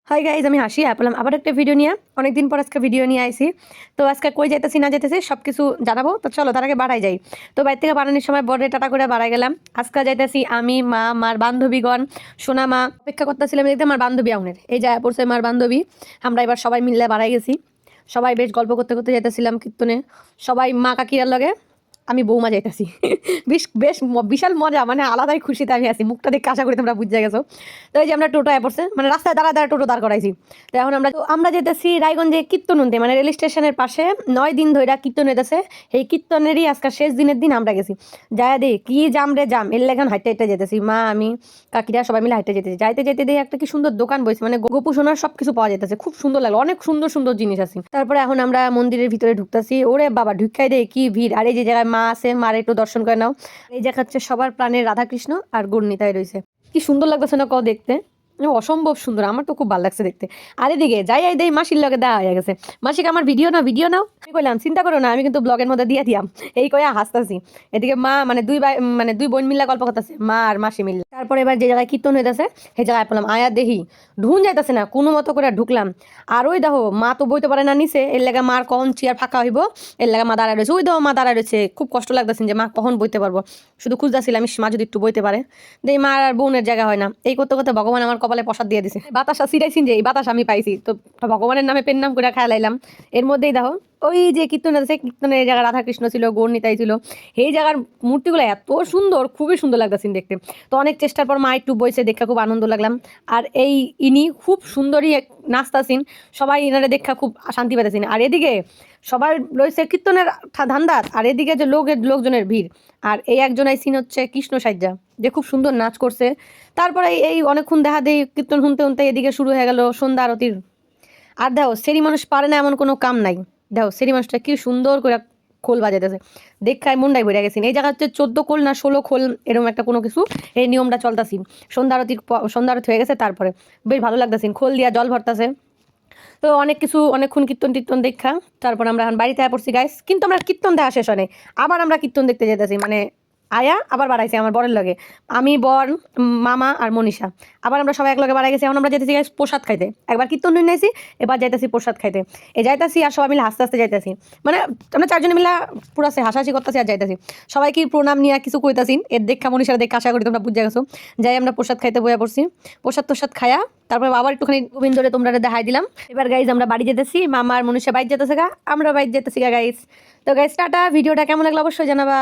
Hi guys, আমি হাসি আপলাম আবার একটা ভিডিও নিয়ে। অনেকদিন পর আজকে ভিডিও নিয়ে আইসি। তো আজকে কই যাইতেছি না যাইতেছি সব কিছু জানাবো। তো চলো তার আগে বাড়াই যাই। তো বাইর থেকে বাড়ানোর সময় বড় টাটা করে বাড়াই গেলাম। আজকে যাইতেছি আমি, মা, মার বান্ধবীগণ, সোনা মা অপেক্ষা করতেছিলাম দেখতে আমার বান্ধবী আউনের। এই যায় পড়ছে মার বান্ধবী। আমরা এবার সবাই মিলে বাড়াই গেছি। সবাই বেশ গল্প করতে করতে যাইতেছিলাম কীর্তনে। সবাই মা কাকিরার লগে, আমি বৌমা যাইতাছি। বেশ বিশাল মজা, মানে আলাদাই খুশিতে আমি আছি। মুখটা দেখে আশা করি তোমরা বুঝে গেছো। তো এই যে আমরা টোটো পড়ছে, মানে রাস্তায় দাঁড়া দাঁড়া টোটো দাঁড় করাইছি। তো এখন আমরা যেতেছি রায়গঞ্জে কীর্তন শুনতে, মানে রেল স্টেশনের পাশে 9 দিন ধরে কীর্তন হইতেছে। এই কীর্তনেরই আজকে শেষ দিনের দিন আমরা গেছি। যাই দে কি জাম রে জাম, এর লেখান হাইটে হাইটে যেতেছি। মা, আমি, কাকিরা সবাই মিলে হাইটে যেতেছি। যাইতে যেতে দিয়ে একটা কি সুন্দর দোকান বইছে, মানে গোপু সোনার সবকিছু পাওয়া যেতেছে। খুব সুন্দর লাগলো, অনেক সুন্দর সুন্দর জিনিস আছে। তারপরে এখন আমরা মন্দিরের ভিতরে ঢুকতেছি। ওরে বাবা, ঢুকাই দে কি ভিড়! আর এই যে জায়গায় মা আছে, মার একটু দর্শন করে নাও। এই জায়গা হচ্ছে সবার প্রাণের রাধাকৃষ্ণ আর গর্ণিতায় রয়েছে। কি সুন্দর লাগতেছে না কও দেখতে, অসম্ভব সুন্দর। আমার তো খুব ভালো লাগছে দেখতে। আর এদিকে যাই এই দেই মাসির লগে দেওয়া হয়ে গেছে। মাসিকে আমার ভিডিও নাও আমি কইলাম চিন্তা করো না, আমি কিন্তু ব্লগের মধ্যে দিয়ে দিয়াম। এই কয়া হাসতাছি। এদিকে মা, মানে দুই বোন মিল্লা গল্প করতেছে, মা আর মাসি মিল্লা। তারপরে এবার যে জায়গায় কীর্তন হইতেছে সেই জায়গায় পেলাম আয়া দেহি ঢুন যাইতেছে না, কোনো মতো করে ঢুকলাম। আর ওই দেখো মা তো বইতে পারে না নিচে, এর লেগে মার কখন চেয়ার ফাঁকা হইব এর লেগে মা দাঁড়ায় রয়েছে। ওই দেখো মা দাঁড়ায় রয়েছে। খুব কষ্ট লাগতেছে যে মা কখন বইতে পারবো। শুধু খুঁজতেছিলাম মা যদি একটু বইতে পারে। দেই মা আর বোনের জায়গা হয় না। এই করতে করতে ভগবান আমার কপালে প্রসাদ দিয়ে দিছে। বাতাসা সিরাইছিন যে এই বাতাস আমি পাইছি, তো ভগবানের নামে পেন নাম করে খায় লাইলাম। এর মধ্যেই দেখো ওই যে কীর্তন আছে, কীর্তনের এই জায়গা রাধাকৃষ্ণ ছিল, গৌরনিতাই ছিল। এই জায়গার মূর্তিগুলো এত সুন্দর, খুবই সুন্দর লাগতেছিল দেখতে। তো অনেক চেষ্টার পর মা একটু বইছে, দেখা খুব আনন্দ লাগলাম। আর ইনি খুব সুন্দরই নাচতাছিন। সবাই ইনারে দেখা খুব শান্তি পাইতেছিন। আর এদিকে সবাই রয়েছে কীর্তনের ধান্দাত, আর এদিকে যে লোকজনের ভিড়। আর এই একজন আইসিন হচ্ছে কৃষ্ণ সাজ্জা, যে খুব সুন্দর নাচ করছে। তারপরে এই অনেকক্ষণ দেখা দেই কীর্তন শুনতে শুনতে এদিকে শুরু হয়ে গেল সন্ধ্যা আরতির। আর দেখো সেরি মানুষ পারে না এমন কোনো কাম নাই। দেখো সেরি মানুষটা কি সুন্দর করে খোল বাজাইতেছে, দেখায় মনটাই ভরে গেছে। এই জায়গা হচ্ছে 14 খোল না 16 খোল এরকম একটা কোনো কিছু এই নিয়মটা চলতাছি। সন্ধ্যা আরতি হয়ে গেছে, তারপরে বেশ ভালো লাগতেছে, খোল দিয়া জল ভরতাছে। তো অনেক কিছু অনেকক্ষণ কীর্তন দেখা তারপর আমরা এখন বাড়িতে পড়ছি গাইস। কিন্তু আমরা কীর্তন দেখা শেষ হয় নাই, আবার আমরা কীর্তন দেখতে যেতেছি। মানে আয়া আবার বাড়াইছে আমার বরের লগে, আমি, বর, মামা আর মনীষা। আবার আমরা সবাই এক লগে বাড়াই গেছি। এখন আমরা যেতেছি গাইস প্রসাদ খাইতে। একবার কীর্তন নিয়ে নিয়েছি, এবার যাইতেছি প্রসাদ খাইতে। যাইতেছি আর সবাই মিলে হাসতে হাসতে যাইতেছি। মানে আমরা 4 জনে মিলে পুরো হাসাহাসি করতেছি আর যাইতেছি। সবাই কি প্রণাম নিয়ে কিছু কইতাছি। এর দেখা মনীষার দেখে আশা করি তোমরা বুঝে গেছো। যাই আমরা প্রসাদ খাইতে বইয়া পড়ছি। প্রসাদ খায়া তারপরে আবার একটুখানি গোবিন্দরে তোমরা দেখাই দিলাম। এবার গাইজ আমরা বাড়ি যেতেছি, মামা আর মনীষা বাইর যেতেছে গা, আমরা বাইর যেতেছি গা গাইজ। তো গাইজ টাটা। ভিডিওটা কেমন লাগলো অবশ্যই জানাবা।